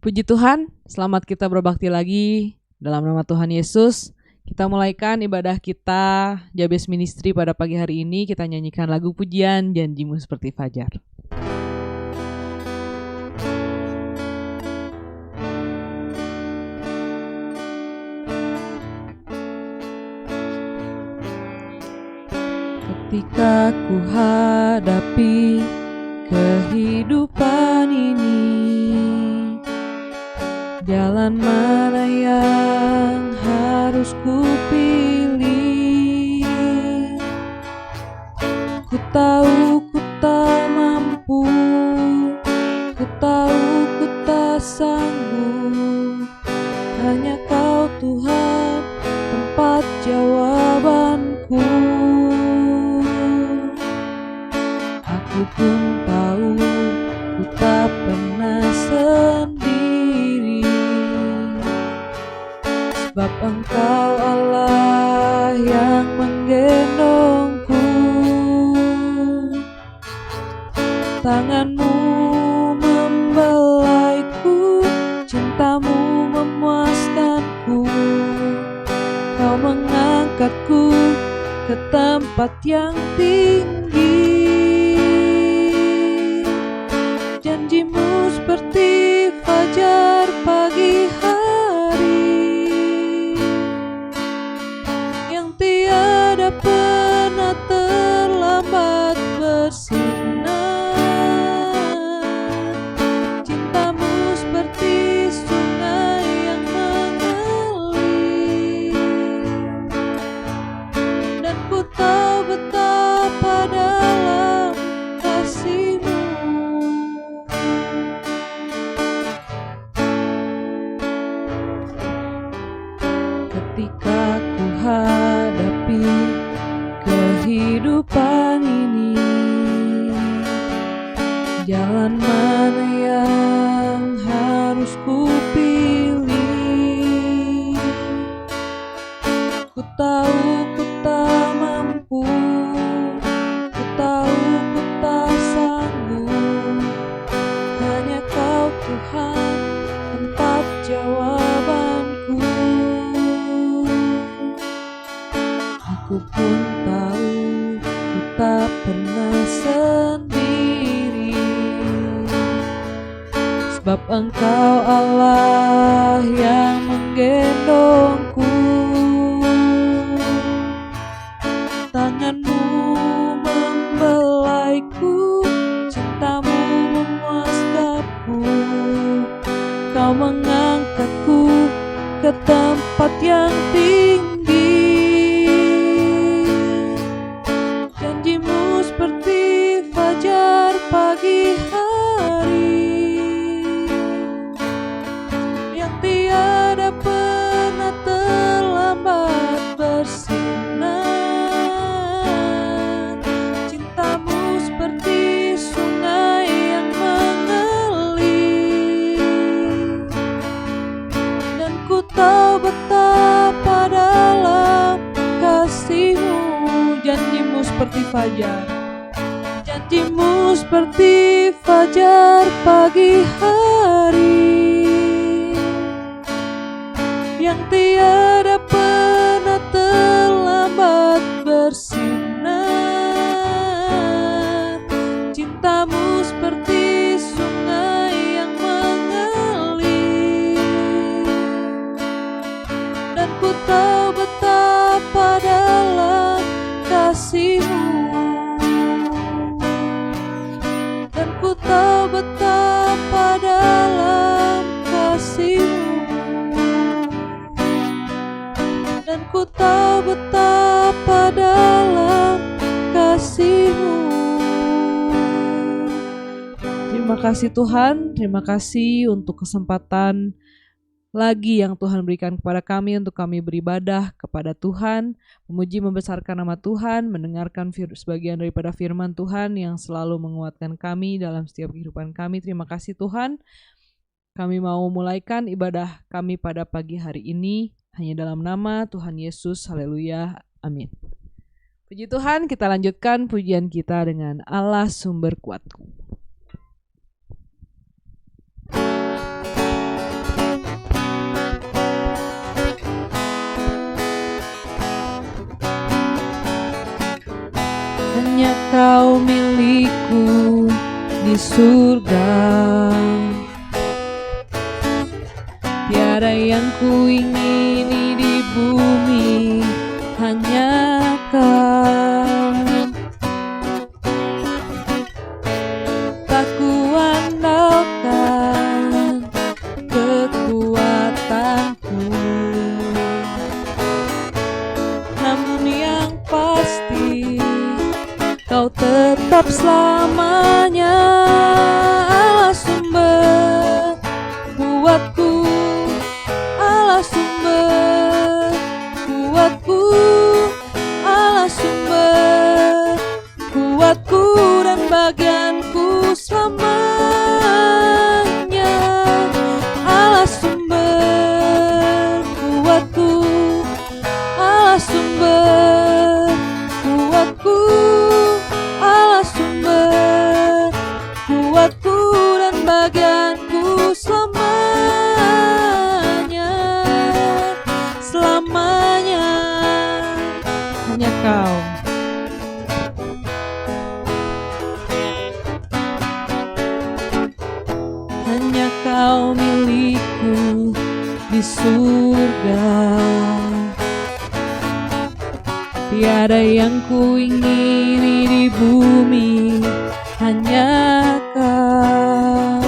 Puji Tuhan, selamat kita berbakti lagi dalam nama Tuhan Yesus. Kita mulaikan ibadah kita Jabes Ministry pada pagi hari ini. Kita nyanyikan lagu pujian Janjimu Seperti Fajar. Ketika ku hadapi kehidupan ini, jalan mana yang harus ku pilih? Ku tahu ku tak mampu, ku tahu ku tak sanggup. Hanya Kau Tuhan tempat jawabanku. Aku pun tahu ku tak pernah sendiri, sebab Engkau Allah yang menggendongku. Tangan-Mu membelaiku, cinta-Mu memuaskanku. Kau mengangkatku ke tempat yang tinggi. Janji-Mu seperti fajar pagi hari, yang tiada pernah terlambat bersinar. Cinta-Mu seperti sungai yang mengalir, dan ku tahu betapa dalam kasih-Mu. Ketika ku hadapi kehidupan ini, jalan mana yang harus ku pilih? Ku tahu ku tak mampu, ku tahu ku tak sanggup. Hanya Kau Tuhan tempat jawabanku. Aku pun tahu ku tak pernah sendiri, sebab Engkau Allah yang menggendongku. Tangan-Mu membelaiku, cinta-Mu memuaskanku. Kau mengangkatku ke tempat yang tinggi. Janji-Mu seperti fajar pagi hari, yang tiada pernah terlambat bersinar. Cinta-Mu seperti sungai yang mengalir, dan ku tahu betapa dalam kasih-Mu. Janji-Mu seperti fajar, janji-Mu seperti fajar pagi hari, yang tiada pernah terlambat bersinar. Cinta-Mu seperti sungai yang mengalir, dan ku tahu betapa dalam kasih-Mu. Dan ku tahu betapa dalam kasih-Mu. Dan ku tahu betapa dalam kasih-Mu. Terima kasih Tuhan, terima kasih untuk kesempatan lagi yang Tuhan berikan kepada kami untuk kami beribadah kepada Tuhan, memuji membesarkan nama Tuhan, mendengarkan sebagian daripada firman Tuhan yang selalu menguatkan kami dalam setiap kehidupan kami. Terima kasih Tuhan. Kami mau mulaikan ibadah kami pada pagi hari ini hanya dalam nama Tuhan Yesus. Haleluya. Amin. Puji Tuhan, kita lanjutkan pujian kita dengan Allah sumber kuatku. hanya Kau milikku di surga. Tiada yang kuingini di bumi, hanya Kau. Tak kuandalkan kekuatanku, namun yang pasti Kau tetap selamanya Allah sumber kuatku, Allah sumber kuatku, Allah sumber kuatku dan bagianku selamanya. Allah sumber kuatku, Allah sumber kuatku, Allah sumber kuatku dan bagianku selamanya. Selamanya hanya Kau. Hanya Kau milikku di surga. Tiada yang kuingini di bumi, hanya Kau.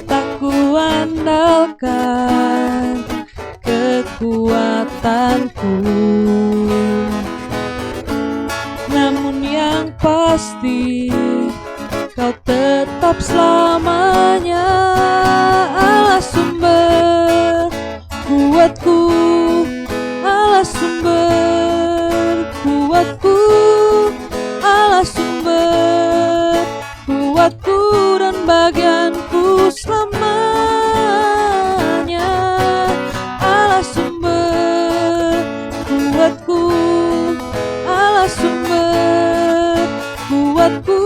Tak kuandalkan kekuatanku, namun yang pasti Kau tetap selamanya Allah sumber kuatku, Allah sumber kuatku, Allah sumber kuatku dan bagianku selamanya. Allah sumber kuatku, Allah sumber kuatku,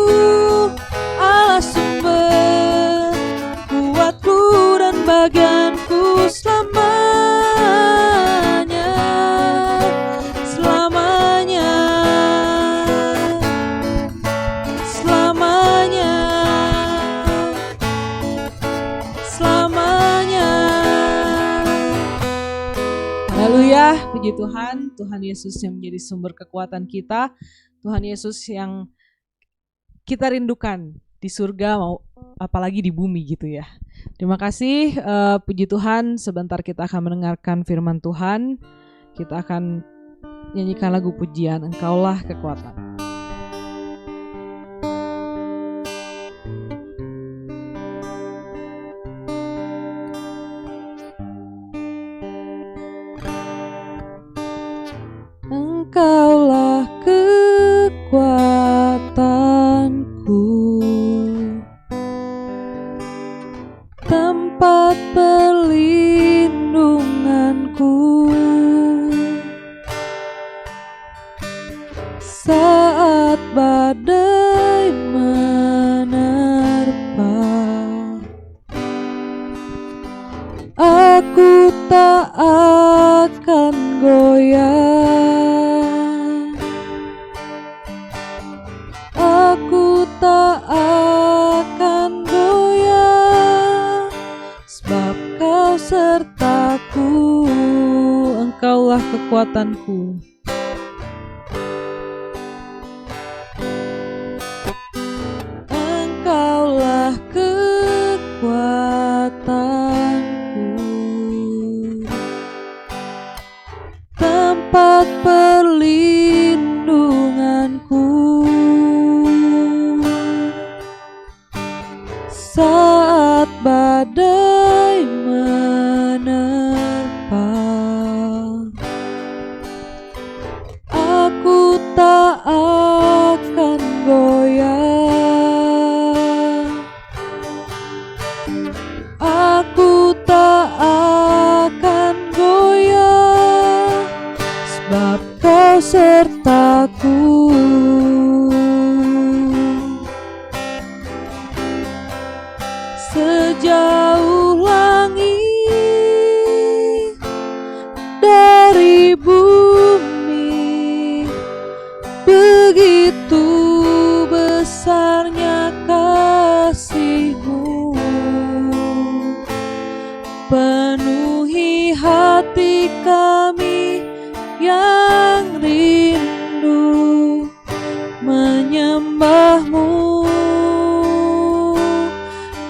Allah sumber kuatku dan bagianku selamanya. Selamanya, selamanya, selamanya. Haleluya, puji Tuhan. Tuhan Yesus yang menjadi sumber kekuatan kita, Tuhan Yesus yang kita rindukan di surga, mau apalagi di bumi gitu ya. Terima kasih, puji Tuhan. Sebentar kita akan mendengarkan firman Tuhan. Kita akan nyanyikan lagu pujian Engkaulah Kekuatan. Engkaulah kekuatanku, tempat perlindunganku saat badai menerpa. Aku tak akan goyah, aku tak akan goyah, sebab Kau sertaku, Engkaulah kekuatanku. Engkaulah kekuatanku, tempat perlindunganku saat badai menerpa. Aku tak akan goyah, aku tak akan goyah, sebab Kau sertaku. Sejauh langit dari bumi, hati kami yang rindu menyembah-Mu,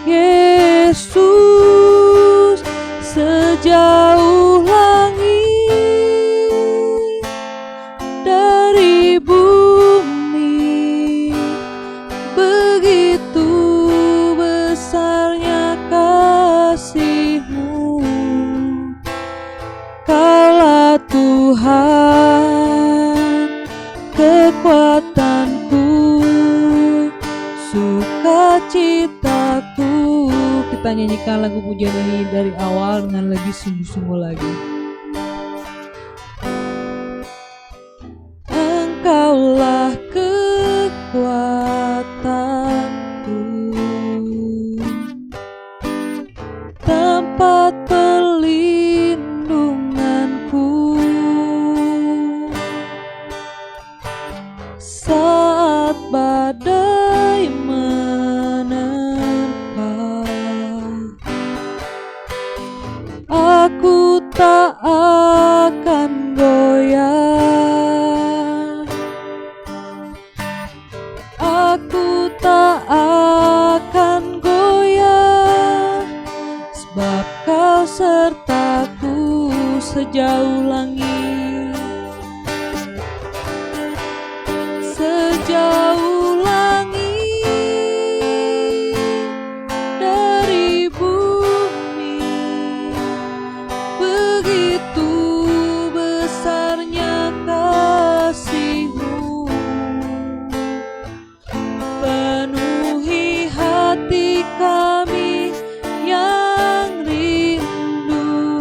Yesus. Sejauh langit dari bumi, begitu besarnya kasih-Mu. Kaulah Tuhan, kekuatanku, sukacitaku. Kita nyanyikan lagu pujian ini dari awal dengan lebih sungguh-sungguh lagi. Engkaulah kekuatanku, tempat perlindunganku saat badai menerpa. Aku tak akan goyah, aku tak akan goyah, sebab Kau sertaku sejauh langit, sejauh langit dari bumi, begitu besarnya kasih-Mu. Penuhi hati kami yang rindu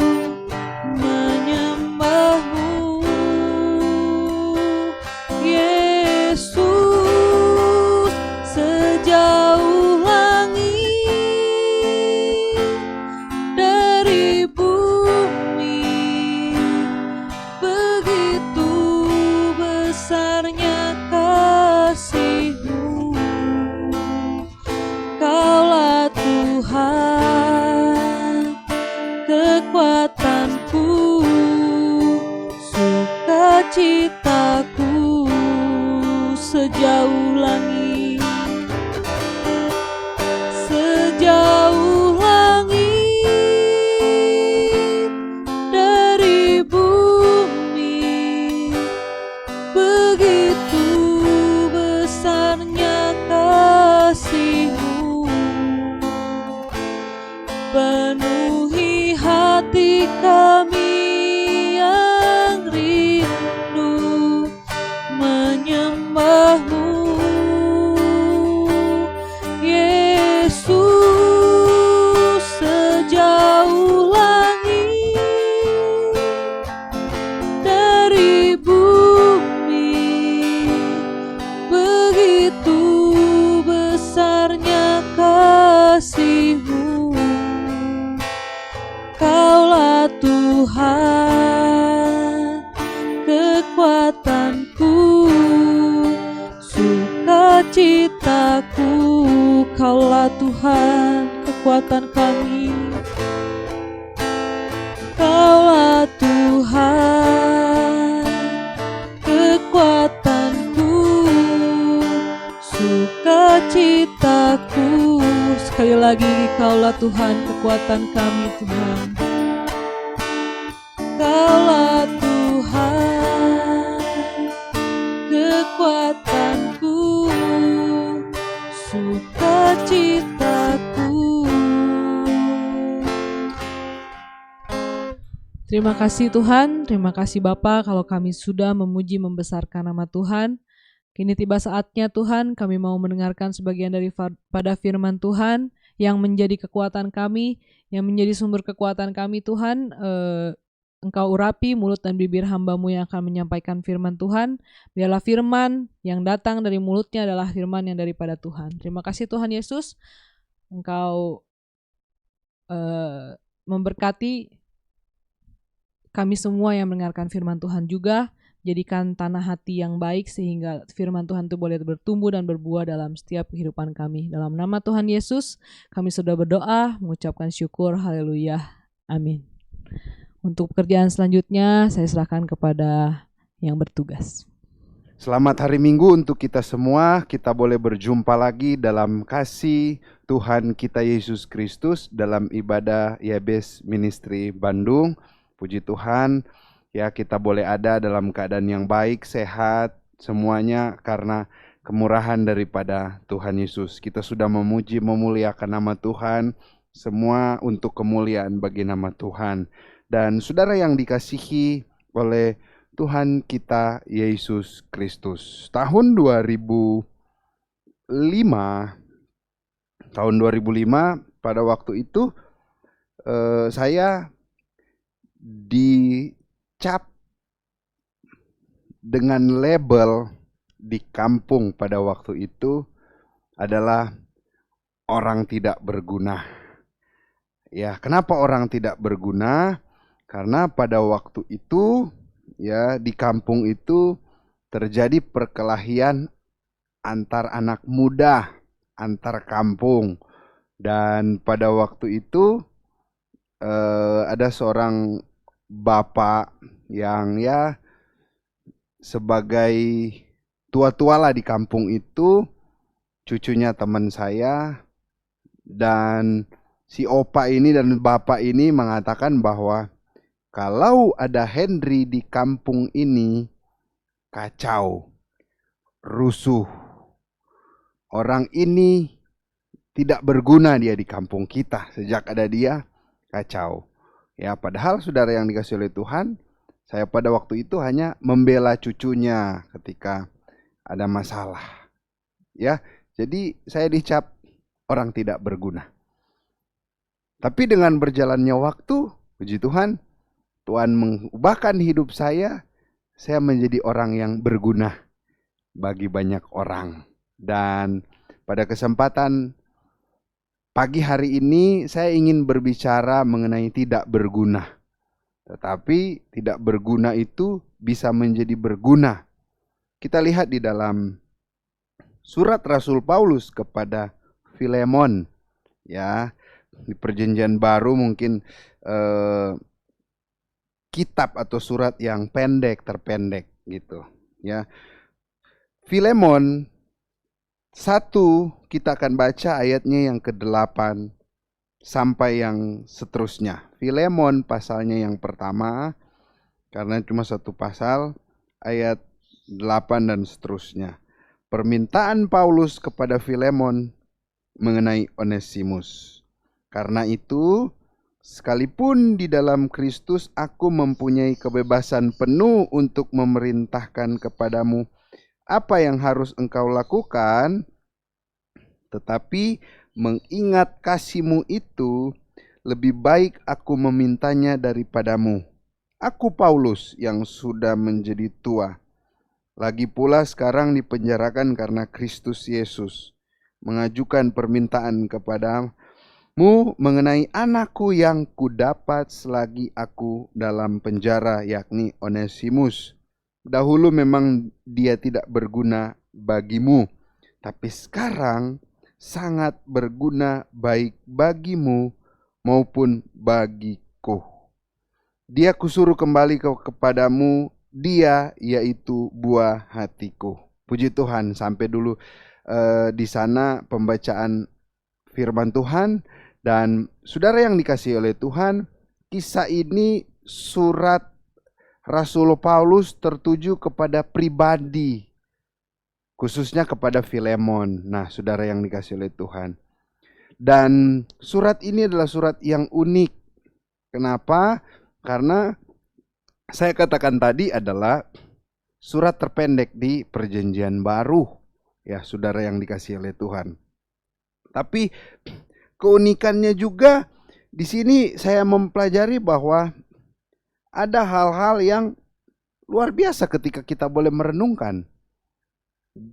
menyembah-Mu, Yesus. Sejauh langit dari bumi, begitu besarnya kasih-Mu. Kaulah Tuhan, kekuatanku, sukacitaku. Sejauh langit, sejauh langit dari bumi, begitu besarnya kasih-Mu. Penuhi hati kami yang rindu menyembah-Mu, Yesus. Sejauh langit dari bumi, begitu besarnya kasih-Mu. Kaulah Tuhan, kekuatanku, sukacitaku. Kaulah Tuhan, kekuatan kami, Kaulah Tuhan, kekuatanku, sukacitaku. Sekali lagi, Kaulah Tuhan, kekuatan kami, Tuhan. Kaulah Tuhan, kekuatanku, sukacitaku. Terima kasih Tuhan, terima kasih Bapa kalau kami sudah memuji membesarkan nama Tuhan. Kini tiba saatnya Tuhan, kami mau mendengarkan sebagian daripada firman Tuhan yang menjadi kekuatan kami, yang menjadi sumber kekuatan kami Tuhan. Engkau urapi mulut dan bibir hamba-Mu yang akan menyampaikan firman Tuhan. Biarlah firman yang datang dari mulutnya adalah firman yang daripada Tuhan. Terima kasih Tuhan Yesus, Engkau memberkati kami semua yang mendengarkan firman Tuhan juga. Jadikan tanah hati yang baik sehingga firman Tuhan itu boleh bertumbuh dan berbuah dalam setiap kehidupan kami. Dalam nama Tuhan Yesus, kami sudah berdoa, mengucapkan syukur, haleluya, amin. Untuk pekerjaan selanjutnya saya serahkan kepada yang bertugas. Selamat hari Minggu untuk kita semua. Kita boleh berjumpa lagi dalam kasih Tuhan kita Yesus Kristus dalam ibadah YBS Ministry Bandung. Puji Tuhan, ya kita boleh ada dalam keadaan yang baik, sehat, semuanya karena kemurahan daripada Tuhan Yesus. Kita sudah memuji, memuliakan nama Tuhan, semua untuk kemuliaan bagi nama Tuhan. Dan saudara yang dikasihi oleh Tuhan kita Yesus Kristus. Tahun 2005 pada waktu itu saya dicap dengan label di kampung pada waktu itu adalah orang tidak berguna. Ya, kenapa orang tidak berguna? Karena pada waktu itu ya di kampung itu terjadi perkelahian antar anak muda, antar kampung. Dan pada waktu itu ada seorang bapak yang ya sebagai tua-tua lah di kampung itu, cucunya teman saya, dan si opa ini dan bapak ini mengatakan bahwa kalau ada Henry di kampung ini, kacau, rusuh. Orang ini tidak berguna dia di kampung kita. Sejak ada dia, kacau. Ya, padahal saudara yang dikasih oleh Tuhan, saya pada waktu itu hanya membela cucunya ketika ada masalah. Ya, jadi saya dicap orang tidak berguna. Tapi dengan berjalannya waktu, puji Tuhan, Tuhan mengubahkan hidup saya menjadi orang yang berguna bagi banyak orang. Dan pada kesempatan pagi hari ini saya ingin berbicara mengenai tidak berguna. Tetapi tidak berguna itu bisa menjadi berguna. Kita lihat di dalam surat Rasul Paulus kepada Filemon, ya, di Perjanjian Baru mungkin kitab atau surat yang terpendek gitu, ya. Filemon 1 kita akan baca ayatnya yang ke-8 sampai yang seterusnya. Filemon pasalnya yang pertama, karena cuma satu pasal, ayat 8 dan seterusnya. Permintaan Paulus kepada Filemon mengenai Onesimus. Karena itu, sekalipun di dalam Kristus aku mempunyai kebebasan penuh untuk memerintahkan kepadamu apa yang harus engkau lakukan, tetapi mengingat kasihmu itu, lebih baik aku memintanya daripadamu. Aku Paulus yang sudah menjadi tua, lagi pula sekarang dipenjarakan karena Kristus Yesus, mengajukan permintaan kepadamu mengenai anakku yang kudapat selagi aku dalam penjara, yakni Onesimus. Dahulu memang dia tidak berguna bagimu, tapi sekarang sangat berguna baik bagimu maupun bagiku. Dia kusuruh kembali kepadamu, dia yaitu buah hatiku. Puji Tuhan, sampai dulu di sana pembacaan firman Tuhan. Dan saudara yang dikasihi oleh Tuhan, kisah ini surat Rasul Paulus tertuju kepada pribadi, khususnya kepada Filemon. Nah, saudara yang dikasihi oleh Tuhan. Dan surat ini adalah surat yang unik. Kenapa? Karena saya katakan tadi adalah surat terpendek di Perjanjian Baru. Ya, saudara yang dikasihi oleh Tuhan. Tapi keunikannya juga di sini saya mempelajari bahwa ada hal-hal yang luar biasa ketika kita boleh merenungkan.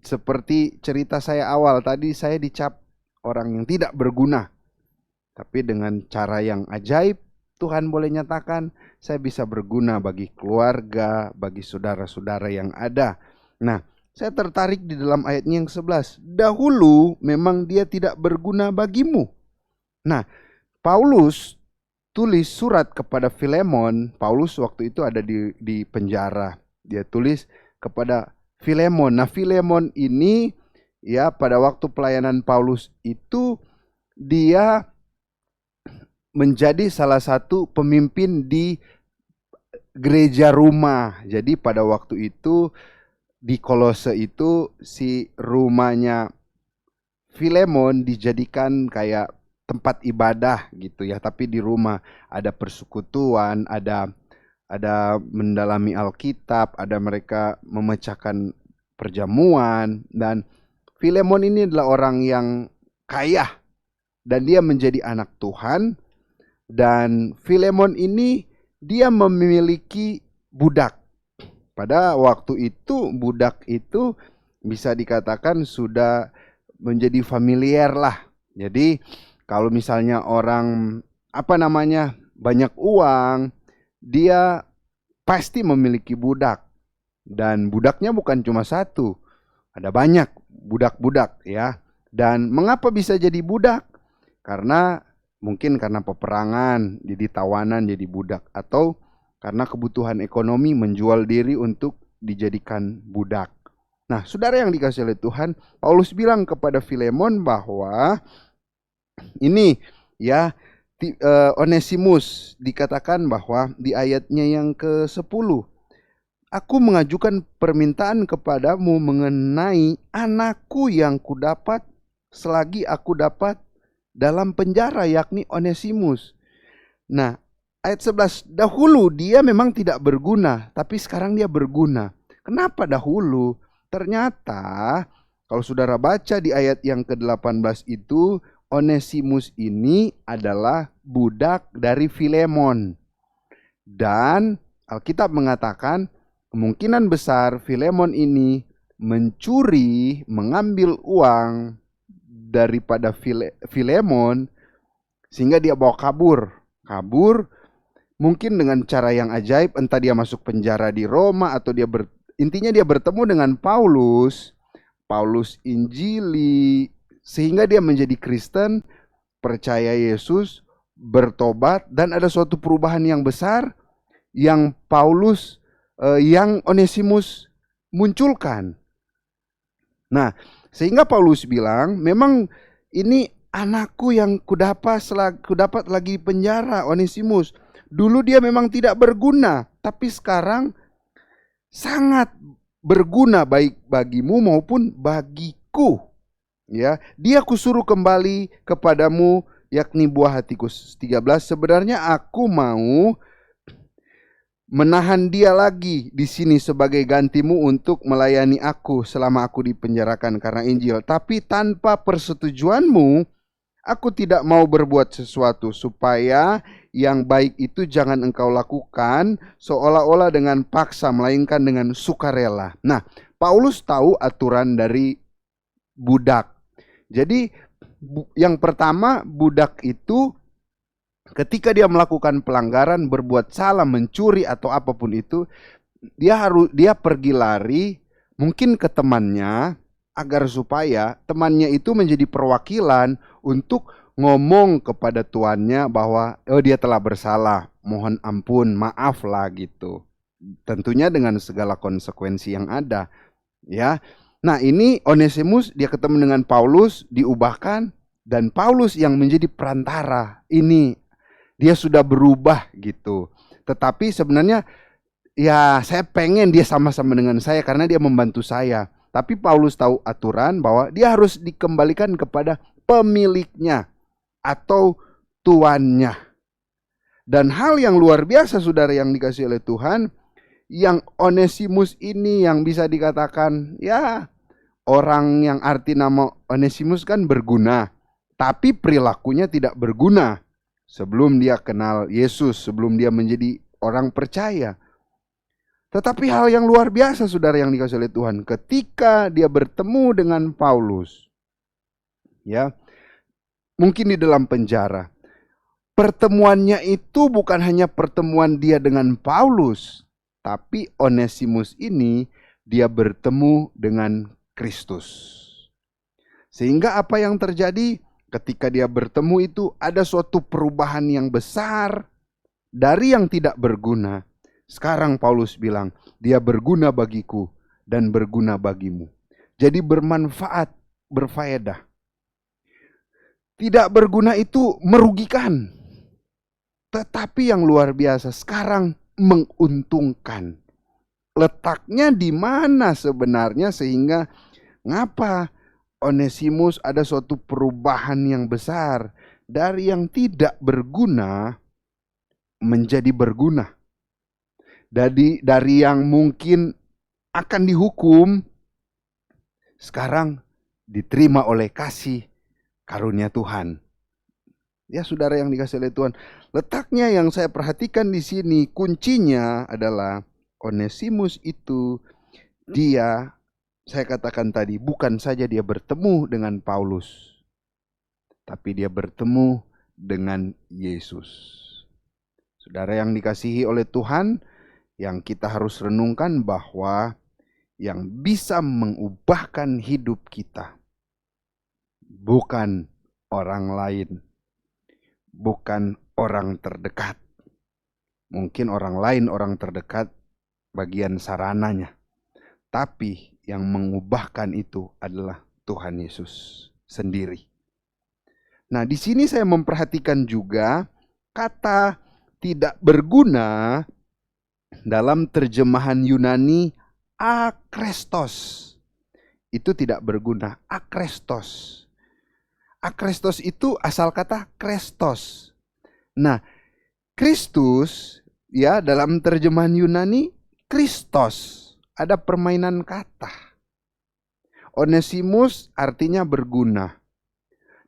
Seperti cerita saya awal tadi, saya dicap orang yang tidak berguna. Tapi dengan cara yang ajaib, Tuhan boleh nyatakan saya bisa berguna bagi keluarga, bagi saudara-saudara yang ada. Nah, saya tertarik di dalam ayatnya yang 11. Dahulu memang dia tidak berguna bagimu. Nah, Paulus tulis surat kepada Filemon. Paulus waktu itu ada di penjara. Dia tulis kepada Filemon. Nah, Filemon ini ya pada waktu pelayanan Paulus itu dia menjadi salah satu pemimpin di gereja rumah. Jadi pada waktu itu di Kolose itu si rumahnya Filemon dijadikan kayak tempat ibadah gitu ya, tapi di rumah ada persekutuan, ada mendalami Alkitab, ada mereka memecahkan perjamuan, dan Filemon ini adalah orang yang kaya dan dia menjadi anak Tuhan. Dan Filemon ini dia memiliki budak. Pada waktu itu budak itu bisa dikatakan sudah menjadi familiar lah. Jadi kalau misalnya orang banyak uang, dia pasti memiliki budak. Dan budaknya bukan cuma satu, ada banyak budak-budak ya. Dan mengapa bisa jadi budak? Mungkin karena peperangan, jadi tawanan, jadi budak. Atau karena kebutuhan ekonomi menjual diri untuk dijadikan budak. Nah, saudara yang dikasihi oleh Tuhan, Paulus bilang kepada Filemon bahwa ini ya Onesimus dikatakan bahwa di ayatnya yang ke-10, aku mengajukan permintaan kepadamu mengenai anakku yang kudapat selagi aku dapat dalam penjara, yakni Onesimus. Nah, ayat 11, dahulu dia memang tidak berguna, tapi sekarang dia berguna. Kenapa dahulu? Ternyata kalau saudara baca di ayat yang ke-18 itu, Onesimus ini adalah budak dari Filemon. Dan Alkitab mengatakan kemungkinan besar Filemon ini mengambil uang daripada Filemon sehingga dia bawa kabur mungkin dengan cara yang ajaib, entah dia masuk penjara di Roma atau intinya dia bertemu dengan Paulus Injili sehingga dia menjadi Kristen, percaya Yesus, bertobat, dan ada suatu perubahan yang besar yang yang Onesimus munculkan. Nah, sehingga Paulus bilang, memang ini anakku yang kudapat lagi penjara, Onesimus. Dulu dia memang tidak berguna, tapi sekarang sangat berguna baik bagimu maupun bagiku. Ya, dia kusuruh kembali kepadamu, yakni buah hatiku. 13, sebenarnya aku mau menahan dia lagi di sini sebagai gantimu untuk melayani aku selama aku dipenjarakan karena Injil. Tapi tanpa persetujuanmu, aku tidak mau berbuat sesuatu supaya yang baik itu jangan engkau lakukan seolah-olah dengan paksa, melainkan dengan sukarela. Nah, Paulus tahu aturan dari budak. Jadi yang pertama, budak itu ketika dia melakukan pelanggaran, berbuat salah, mencuri atau apapun itu, dia pergi lari mungkin ke temannya agar supaya temannya itu menjadi perwakilan untuk ngomong kepada tuannya bahwa dia telah bersalah, mohon ampun, maaf lah gitu. Tentunya dengan segala konsekuensi yang ada, ya. Nah, ini Onesimus dia ketemu dengan Paulus, diubahkan, dan Paulus yang menjadi perantara. Ini dia sudah berubah gitu. Tetapi sebenarnya ya saya pengen dia sama-sama dengan saya karena dia membantu saya. Tapi Paulus tahu aturan bahwa dia harus dikembalikan kepada pemiliknya atau tuannya. Dan hal yang luar biasa saudara yang dikasihi oleh Tuhan, yang Onesimus ini yang bisa dikatakan ya orang yang arti nama Onesimus kan berguna, tapi perilakunya tidak berguna. Sebelum dia kenal Yesus, sebelum dia menjadi orang percaya. Tetapi hal yang luar biasa saudara yang dikasihi oleh Tuhan, ketika dia bertemu dengan Paulus, ya, mungkin di dalam penjara, pertemuannya itu bukan hanya pertemuan dia dengan Paulus, tapi Onesimus ini dia bertemu dengan Kristus. Sehingga apa yang terjadi? ketika dia bertemu itu ada suatu perubahan yang besar dari yang tidak berguna. Sekarang Paulus bilang, dia berguna bagiku dan berguna bagimu. Jadi bermanfaat, berfaedah. Tidak berguna itu merugikan. Tetapi yang luar biasa sekarang menguntungkan. Letaknya di mana sebenarnya sehingga ngapa Onesimus ada suatu perubahan yang besar dari yang tidak berguna menjadi berguna. Dari yang mungkin akan dihukum, sekarang diterima oleh kasih karunia Tuhan. Ya saudara yang dikasih oleh Tuhan, letaknya yang saya perhatikan di sini, kuncinya adalah Onesimus itu dia, saya katakan tadi, bukan saja dia bertemu dengan Paulus, tapi dia bertemu dengan Yesus. Saudara yang dikasihi oleh Tuhan, yang kita harus renungkan bahwa yang bisa mengubahkan hidup kita bukan orang lain, bukan orang terdekat. Mungkin orang lain, orang terdekat bagian sarananya. Tapi yang mengubahkan itu adalah Tuhan Yesus sendiri. Nah, di sini saya memperhatikan juga kata tidak berguna dalam terjemahan Yunani akrestos. Itu tidak berguna, akrestos. Akrestos itu asal kata Kristos. Nah, Kristus ya dalam terjemahan Yunani Kristos. Ada permainan kata. Onesimus artinya berguna.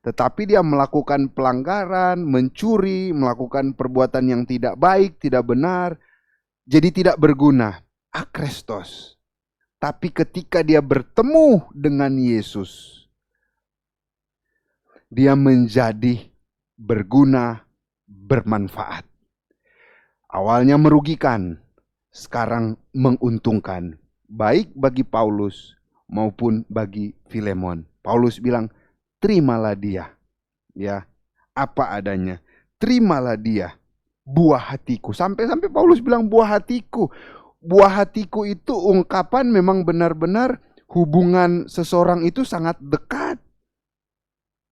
Tetapi dia melakukan pelanggaran, mencuri, melakukan perbuatan yang tidak baik, tidak benar. Jadi tidak berguna. Akrestos. Tapi ketika dia bertemu dengan Yesus, dia menjadi berguna, bermanfaat. Awalnya merugikan, sekarang menguntungkan. Baik bagi Paulus maupun bagi Filemon. Paulus bilang, terimalah dia, ya, apa adanya. Terimalah dia, buah hatiku. Sampai-sampai Paulus bilang buah hatiku. Buah hatiku itu ungkapan memang benar-benar hubungan seseorang itu sangat dekat.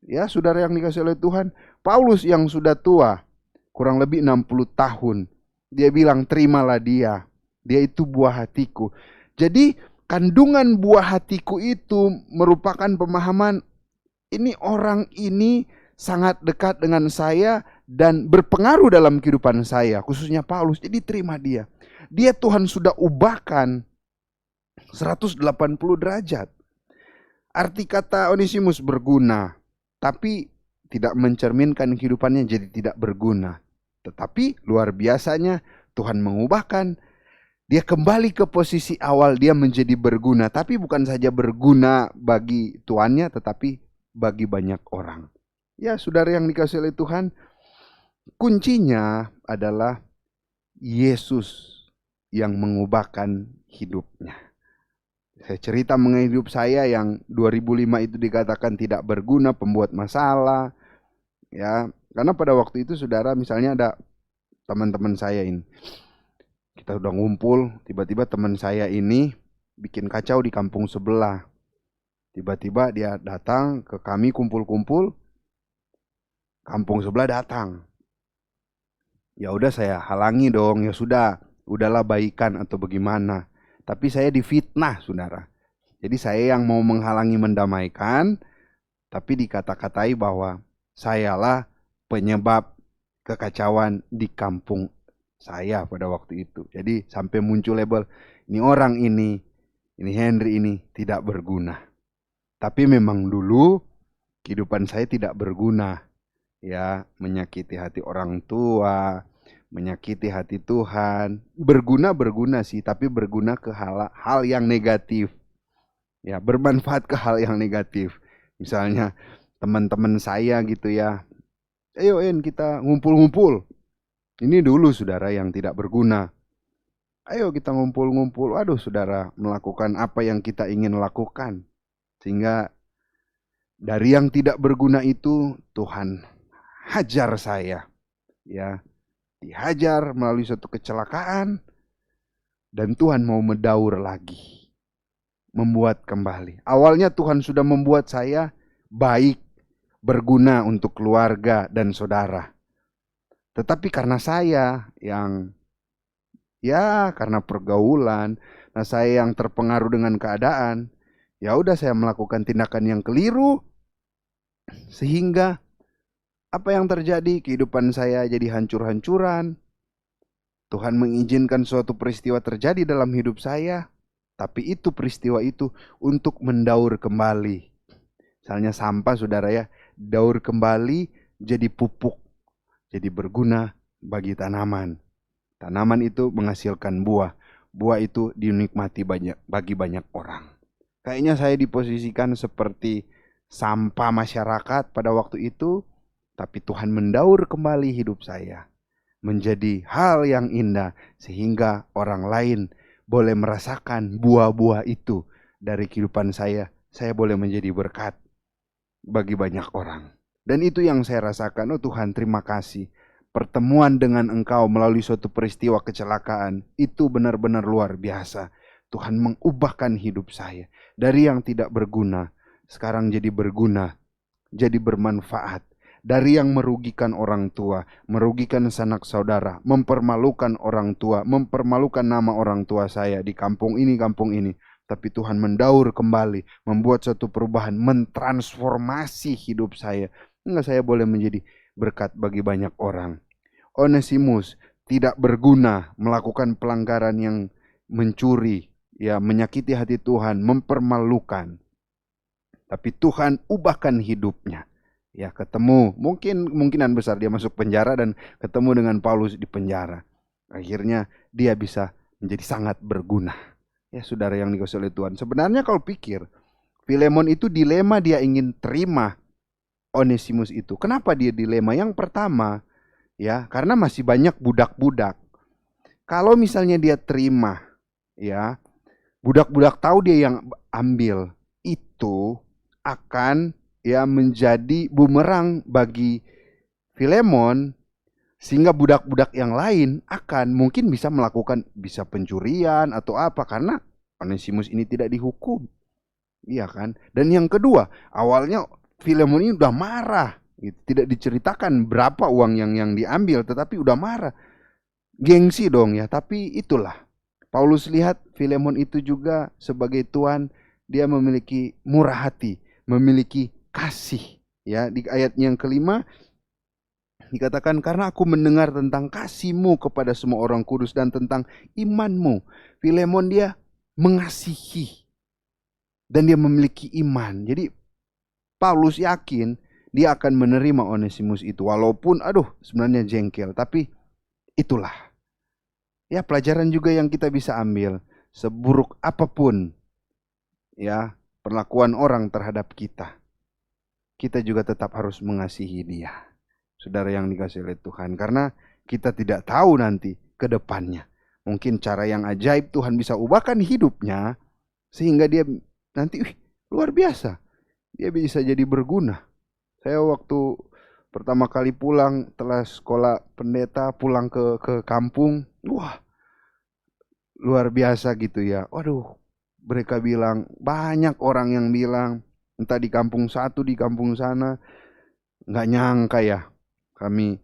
Ya, saudara yang dikasih oleh Tuhan, Paulus yang sudah tua, kurang lebih 60 tahun, dia bilang terimalah dia. Dia itu buah hatiku. Jadi kandungan buah hatiku itu merupakan pemahaman ini orang ini sangat dekat dengan saya dan berpengaruh dalam kehidupan saya, khususnya Paulus. Jadi terima dia. Dia Tuhan sudah ubahkan 180 derajat. Arti kata Onesimus berguna, tapi tidak mencerminkan kehidupannya jadi tidak berguna. Tetapi luar biasanya Tuhan mengubahkan. Dia kembali ke posisi awal, dia menjadi berguna. Tapi bukan saja berguna bagi tuannya, tetapi bagi banyak orang. Ya, saudara yang dikasihi oleh Tuhan, kuncinya adalah Yesus yang mengubahkan hidupnya. Saya cerita mengenai hidup saya yang 2005 itu dikatakan tidak berguna, pembuat masalah. Ya, karena pada waktu itu saudara, misalnya ada teman-teman saya ini, kita udah ngumpul, tiba-tiba teman saya ini bikin kacau di kampung sebelah. Tiba-tiba dia datang ke kami kumpul-kumpul, kampung sebelah datang. Ya udah saya halangi dong, ya sudah, udahlah baikan atau bagaimana. Tapi saya difitnah, saudara. Jadi saya yang mau menghalangi mendamaikan, tapi dikata-katai bahwa sayalah penyebab kekacauan di kampung saya pada waktu itu. Jadi sampai muncul label, ini orang ini Henry ini tidak berguna. Tapi memang dulu kehidupan saya tidak berguna. Ya, menyakiti hati orang tua, menyakiti hati Tuhan. Berguna sih, tapi berguna ke hal yang negatif. Ya, bermanfaat ke hal yang negatif. Misalnya teman-teman saya gitu ya, ayo kita ngumpul-ngumpul. Ini dulu saudara yang tidak berguna. Ayo kita ngumpul-ngumpul. Aduh saudara, melakukan apa yang kita ingin lakukan. Sehingga Dari yang tidak berguna itu Tuhan hajar saya, ya, dihajar melalui suatu kecelakaan, dan Tuhan mau mendaur lagi, membuat kembali. Awalnya Tuhan sudah membuat saya baik, berguna untuk keluarga dan saudara. Tetapi karena saya yang, ya karena pergaulan, nah saya yang terpengaruh dengan keadaan, ya udah saya melakukan tindakan yang keliru, sehingga apa yang terjadi? Kehidupan saya jadi hancur-hancuran. Tuhan mengizinkan suatu peristiwa terjadi dalam hidup saya, tapi itu peristiwa itu untuk mendaur kembali. Misalnya sampah, saudara ya, daur kembali jadi pupuk, jadi berguna bagi tanaman. Tanaman itu menghasilkan buah. Buah itu dinikmati bagi banyak orang. Kayaknya saya diposisikan seperti sampah masyarakat pada waktu itu, tapi Tuhan mendaur kembali hidup saya menjadi hal yang indah, sehingga orang lain boleh merasakan buah-buah itu dari kehidupan saya. Saya boleh menjadi berkat bagi banyak orang. Dan itu yang saya rasakan. Oh Tuhan, terima kasih. Pertemuan dengan Engkau melalui suatu peristiwa kecelakaan itu benar-benar luar biasa. Tuhan mengubahkan hidup saya dari yang tidak berguna sekarang jadi berguna, jadi bermanfaat. Dari yang merugikan orang tua, merugikan sanak saudara, mempermalukan orang tua, mempermalukan nama orang tua saya di kampung ini, tapi Tuhan mendaur kembali, membuat suatu perubahan, mentransformasi hidup saya. Enggak, saya boleh menjadi berkat bagi banyak orang. Onesimus tidak berguna, melakukan pelanggaran yang mencuri, ya, menyakiti hati Tuhan, mempermalukan. Tapi Tuhan ubahkan hidupnya. Ya, ketemu, mungkinan besar dia masuk penjara dan ketemu dengan Paulus di penjara. Akhirnya dia bisa menjadi sangat berguna. Ya, saudara yang dikasihi oleh Tuhan. Sebenarnya kalau pikir, Filemon itu dilema, dia ingin terima Onesimus itu. Kenapa dia dilema? Yang pertama, ya, karena masih banyak budak-budak. Kalau misalnya dia terima, ya, budak-budak tahu dia yang ambil, itu akan, ya, menjadi bumerang bagi Filemon, sehingga budak-budak yang lain akan mungkin bisa melakukan, bisa pencurian atau apa, karena Onesimus ini tidak dihukum. Iya kan? Dan yang kedua, awalnya Filemon ini udah marah, gitu. Tidak diceritakan berapa uang yang diambil, tetapi udah marah. Gengsi dong ya, tapi itulah. Paulus lihat Filemon itu juga sebagai tuan, dia memiliki murah hati, memiliki kasih. Ya, di ayat yang kelima dikatakan, karena aku mendengar tentang kasihmu kepada semua orang kudus dan tentang imanmu. Filemon dia mengasihi dan dia memiliki iman. Jadi Paulus yakin dia akan menerima Onesimus itu, walaupun sebenarnya jengkel, tapi itulah. Ya, pelajaran juga yang kita bisa ambil, seburuk apapun, ya, perlakuan orang terhadap kita, kita juga tetap harus mengasihi dia. Saudara yang dikasihi oleh Tuhan, karena kita tidak tahu nanti ke depannya. Mungkin cara yang ajaib Tuhan bisa ubahkan hidupnya, sehingga dia nanti luar biasa. Dia bisa jadi berguna. Saya waktu pertama kali pulang setelah sekolah pendeta, pulang ke kampung, wah, luar biasa gitu ya. Waduh, mereka bilang, banyak orang yang bilang, entah di kampung satu, di kampung sana, nggak nyangka ya kami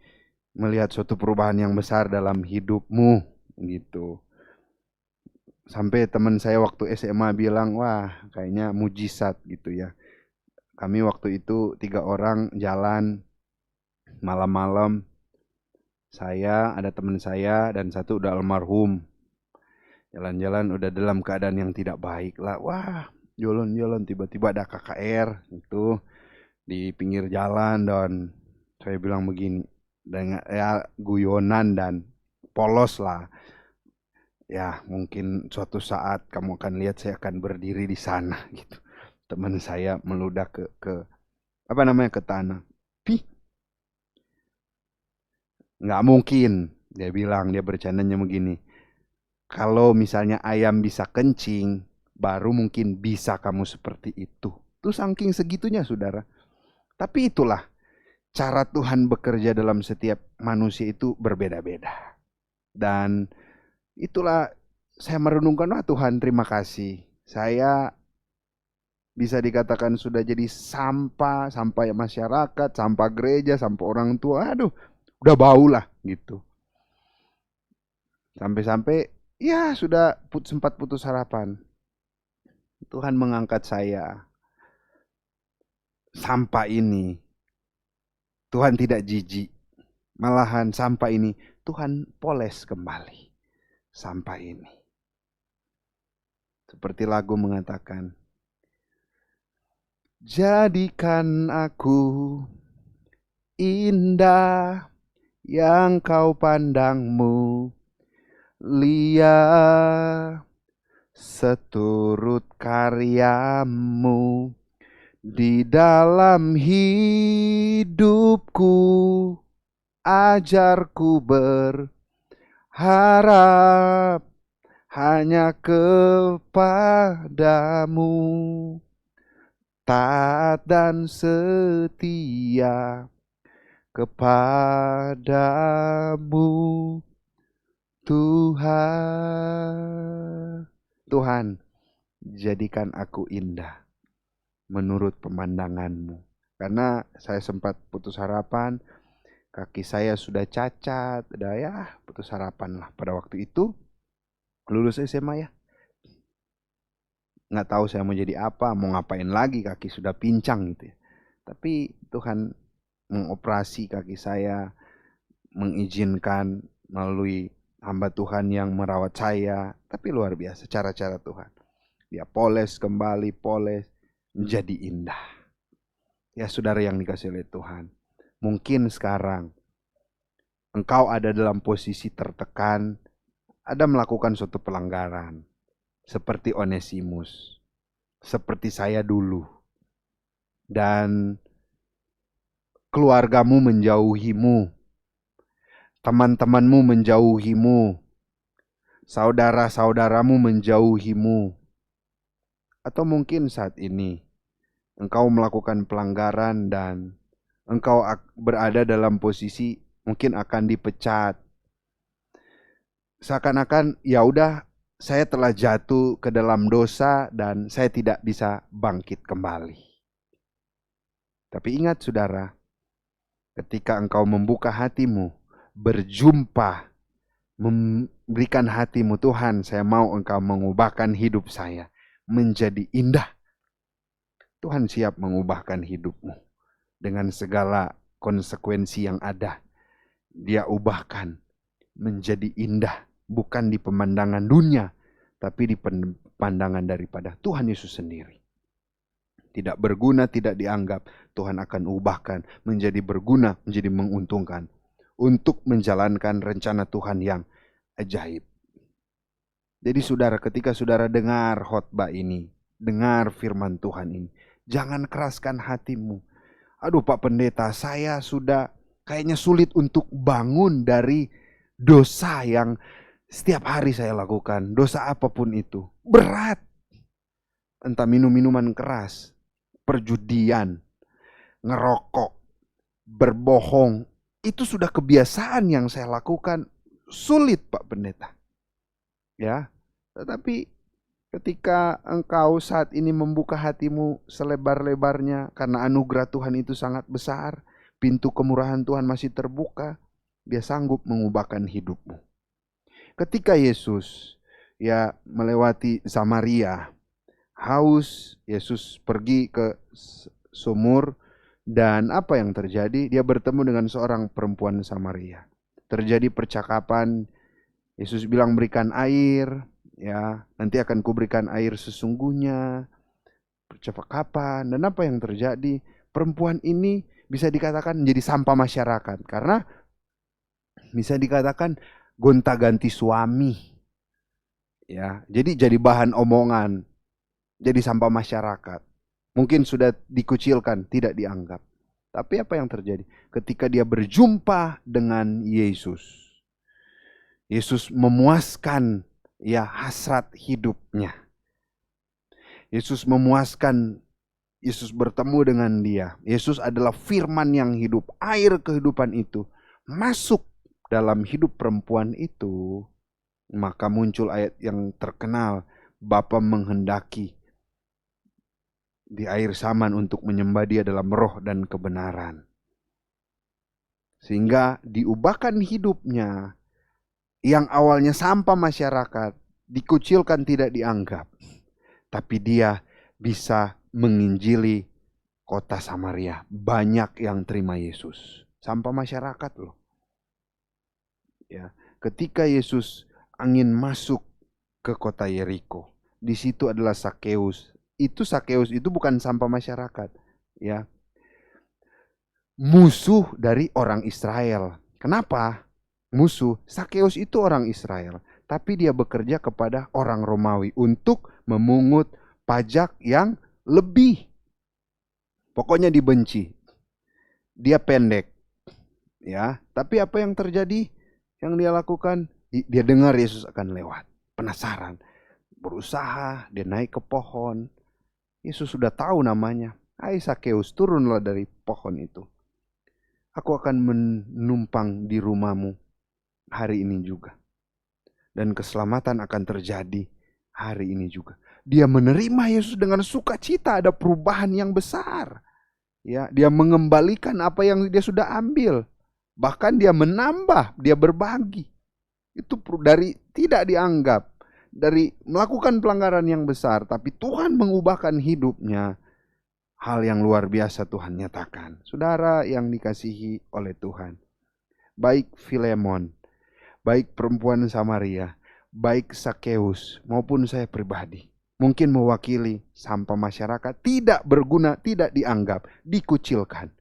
melihat suatu perubahan yang besar dalam hidupmu, gitu. Sampai teman saya waktu SMA bilang, wah kayaknya mujizat gitu ya. Kami waktu itu 3 orang jalan malam-malam. Saya, ada teman saya, dan satu udah almarhum. Jalan-jalan udah dalam keadaan yang tidak baik lah. Wah, jalan-jalan tiba-tiba ada KKR itu di pinggir jalan, dan saya bilang begini, dengan ya guyonan dan polos lah. Ya, mungkin suatu saat kamu akan lihat saya akan berdiri di sana gitu. Teman saya meludah ke apa namanya, ke tanah. Pih, nggak mungkin, dia bilang, dia bercandanya begini. Kalau misalnya ayam bisa kencing, baru mungkin bisa kamu seperti itu. Itu saking segitunya, saudara. Tapi itulah cara Tuhan bekerja dalam setiap manusia itu berbeda-beda. Dan itulah saya merenungkan, wah Tuhan terima kasih. Saya bisa dikatakan sudah jadi sampah masyarakat, sampah gereja, sampah orang tua. Aduh, udah bau lah gitu. Sampai-sampai ya sudah sempat putus harapan. Tuhan mengangkat saya. Sampah ini Tuhan tidak jijik. Malahan sampah ini Tuhan poles kembali. Sampah ini. Seperti lagu mengatakan, jadikan aku indah yang kau pandangmu, lihat seturut karyamu di dalam hidupku, ajarku berharap hanya kepadamu, taat dan setia kepadamu, Tuhan. Tuhan, jadikan aku indah menurut pemandanganmu. Karena saya sempat putus harapan, kaki saya sudah cacat, udah ya putus harapan lah pada waktu itu. Lulus SMA ya, nggak tahu saya mau jadi apa, mau ngapain lagi, kaki sudah pincang gitu ya. Tapi Tuhan mengoperasi kaki saya, mengizinkan melalui hamba Tuhan yang merawat saya. Tapi luar biasa cara-cara Tuhan. Dia poles kembali, poles menjadi indah. Ya saudara yang dikasih oleh Tuhan, mungkin sekarang engkau ada dalam posisi tertekan, ada melakukan suatu pelanggaran, seperti Onesimus, seperti saya dulu, dan keluargamu menjauhimu, teman-temanmu menjauhimu, saudara-saudaramu menjauhimu, atau mungkin saat ini engkau melakukan pelanggaran dan engkau berada dalam posisi mungkin akan dipecat. Seakan-akan ya udah, saya telah jatuh ke dalam dosa dan saya tidak bisa bangkit kembali. Tapi ingat saudara, ketika engkau membuka hatimu, berjumpa, memberikan hatimu, Tuhan saya mau engkau mengubahkan hidup saya menjadi indah. Tuhan siap mengubahkan hidupmu dengan segala konsekuensi yang ada. Dia ubahkan menjadi indah, bukan di pemandangan dunia, tapi di pandangan daripada Tuhan Yesus sendiri. Tidak berguna, tidak dianggap, Tuhan akan ubahkan menjadi berguna, menjadi menguntungkan untuk menjalankan rencana Tuhan yang ajaib. Jadi saudara, ketika saudara dengar khotbah ini, dengar firman Tuhan ini, jangan keraskan hatimu. Aduh Pak Pendeta, saya sudah kayaknya sulit untuk bangun dari dosa yang setiap hari saya lakukan. Dosa apapun itu, berat. Entah minum-minuman keras, perjudian, ngerokok, berbohong, itu sudah kebiasaan yang saya lakukan. Sulit Pak Pendeta. Ya, tetapi ketika engkau saat ini membuka hatimu selebar-lebarnya, karena anugerah Tuhan itu sangat besar, pintu kemurahan Tuhan masih terbuka, dia sanggup mengubahkan hidupmu. Ketika Yesus ya melewati Samaria, haus, Yesus pergi ke sumur, dan apa yang terjadi? Dia bertemu dengan seorang perempuan Samaria. Terjadi percakapan, Yesus bilang berikan air, ya nanti akan kuberikan air sesungguhnya. Percakapan, dan apa yang terjadi? Perempuan ini bisa dikatakan menjadi sampah masyarakat, karena bisa dikatakan gonta-ganti suami. Ya, jadi bahan omongan, jadi sampah masyarakat. Mungkin sudah dikucilkan, tidak dianggap. Tapi apa yang terjadi? Ketika dia berjumpa dengan Yesus, Yesus memuaskan ya hasrat hidupnya. Yesus memuaskan Yesus bertemu dengan dia. Yesus adalah firman yang hidup. Air kehidupan itu masuk dalam hidup perempuan itu. Maka muncul ayat yang terkenal. Bapa menghendaki di air Saman untuk menyembah dia dalam roh dan kebenaran. Sehingga diubahkan hidupnya. Yang awalnya sampah masyarakat. Dikucilkan, tidak dianggap. Tapi dia bisa menginjili kota Samaria. Banyak yang terima Yesus. Sampah masyarakat loh. Ya, ketika Yesus ingin masuk ke kota Yeriko, di situ adalah Sakeus. Sakeus itu bukan sampah masyarakat, ya. Musuh dari orang Israel. Kenapa? Musuh. Sakeus itu orang Israel, tapi dia bekerja kepada orang Romawi untuk memungut pajak yang lebih. Pokoknya dibenci. Dia pendek. Ya, tapi apa yang terjadi? Yang dia lakukan, dia dengar Yesus akan lewat. Penasaran. Berusaha, dia naik ke pohon. Yesus sudah tahu namanya. Hai Sakeus, turunlah dari pohon itu. Aku akan menumpang di rumahmu hari ini juga. Dan keselamatan akan terjadi hari ini juga. Dia menerima Yesus dengan sukacita, ada perubahan yang besar. Ya, dia mengembalikan apa yang dia sudah ambil. Bahkan dia menambah, dia berbagi. Itu dari tidak dianggap, dari melakukan pelanggaran yang besar, tapi Tuhan mengubahkan hidupnya. Hal yang luar biasa Tuhan nyatakan. Saudara yang dikasihi oleh Tuhan, baik Filemon, baik perempuan Samaria, baik Sakeus, maupun saya pribadi, mungkin mewakili sampah masyarakat, tidak berguna, tidak dianggap, dikucilkan.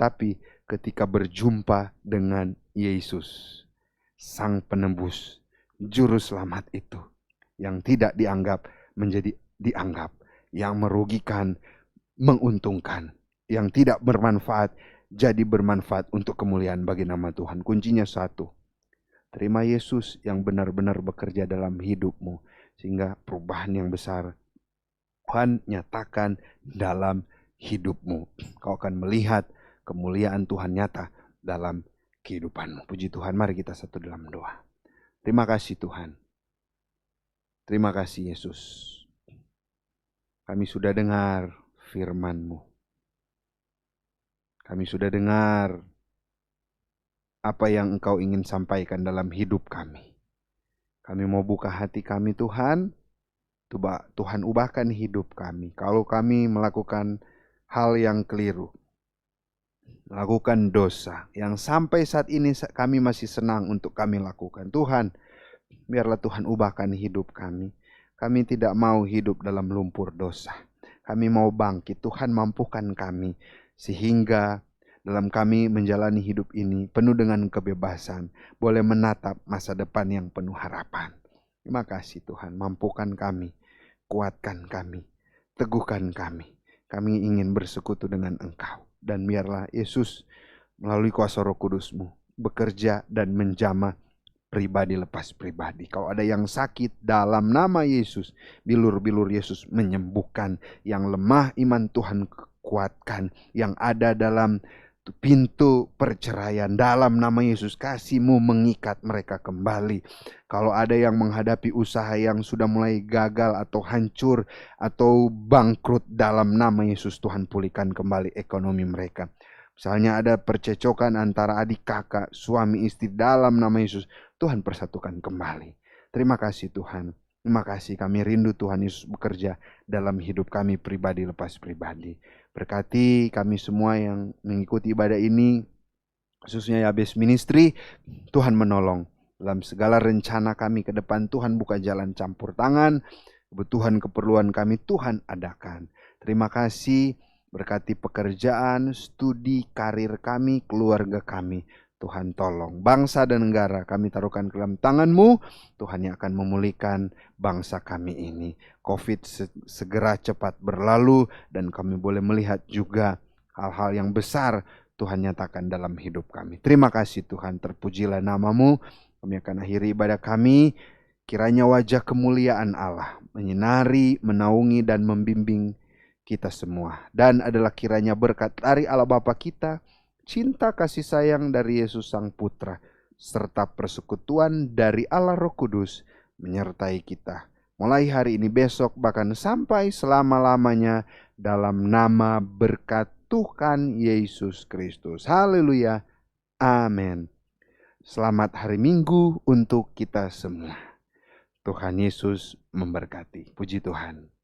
Tapi ketika berjumpa dengan Yesus, Sang Penebus, Juru Selamat itu, yang tidak dianggap menjadi dianggap, yang merugikan menguntungkan, yang tidak bermanfaat jadi bermanfaat untuk kemuliaan bagi nama Tuhan. Kuncinya satu, terima Yesus yang benar-benar bekerja dalam hidupmu, sehingga perubahan yang besar Tuhan nyatakan dalam hidupmu. Kau akan melihat kemuliaan Tuhan nyata dalam kehidupanmu. Puji Tuhan, mari kita satu dalam doa. Terima kasih Tuhan. Terima kasih Yesus. Kami sudah dengar firman-Mu. Kami sudah dengar apa yang Engkau ingin sampaikan dalam hidup kami. Kami mau buka hati kami Tuhan. Tuhan ubahkan hidup kami. Kalau kami melakukan hal yang keliru, melakukan dosa yang sampai saat ini kami masih senang untuk kami lakukan, Tuhan, biarlah Tuhan ubahkan hidup kami. Kami tidak mau hidup dalam lumpur dosa. Kami mau bangkit. Tuhan, mampukan kami sehingga dalam kami menjalani hidup ini penuh dengan kebebasan, boleh menatap masa depan yang penuh harapan. Terima kasih Tuhan, mampukan kami, kuatkan kami, teguhkan kami. Kami ingin bersekutu dengan Engkau. Dan biarlah Yesus melalui kuasa Roh Kudus-Mu bekerja dan menjamah pribadi lepas pribadi. Kalau ada yang sakit, dalam nama Yesus, bilur-bilur Yesus menyembuhkan. Yang lemah, iman Tuhan kuatkan. Yang ada dalam pintu perceraian, dalam nama Yesus, kasih-Mu mengikat mereka kembali. Kalau ada yang menghadapi usaha yang sudah mulai gagal atau hancur atau bangkrut, dalam nama Yesus Tuhan pulihkan kembali ekonomi mereka. Misalnya ada percecokan antara adik kakak, suami istri, dalam nama Yesus Tuhan persatukan kembali. Terima kasih Tuhan. Terima kasih, kami rindu Tuhan Yesus bekerja dalam hidup kami pribadi lepas pribadi. Berkati kami semua yang mengikuti ibadah ini, khususnya Yabes Ministry. Tuhan menolong dalam segala rencana kami ke depan. Tuhan buka jalan campur tangan. Kebutuhan keperluan kami Tuhan adakan. Terima kasih. Berkati pekerjaan, studi, karir kami, keluarga kami. Tuhan tolong. Bangsa dan negara kami taruhkan ke dalam tangan-Mu. Tuhan yang akan memulihkan bangsa kami ini. COVID segera cepat berlalu dan kami boleh melihat juga hal-hal yang besar Tuhan nyatakan dalam hidup kami. Terima kasih Tuhan, terpujilah nama-Mu. Kami akan akhiri ibadah kami. Kiranya wajah kemuliaan Allah menyinari, menaungi dan membimbing kita semua. Dan adalah kiranya berkat dari Allah Bapa kita, cinta kasih sayang dari Yesus Sang Putra, serta persekutuan dari Allah Roh Kudus menyertai kita. Mulai hari ini, besok, bahkan sampai selama-lamanya, dalam nama berkat Tuhan Yesus Kristus. Haleluya. Amin. Selamat hari Minggu untuk kita semua. Tuhan Yesus memberkati. Puji Tuhan.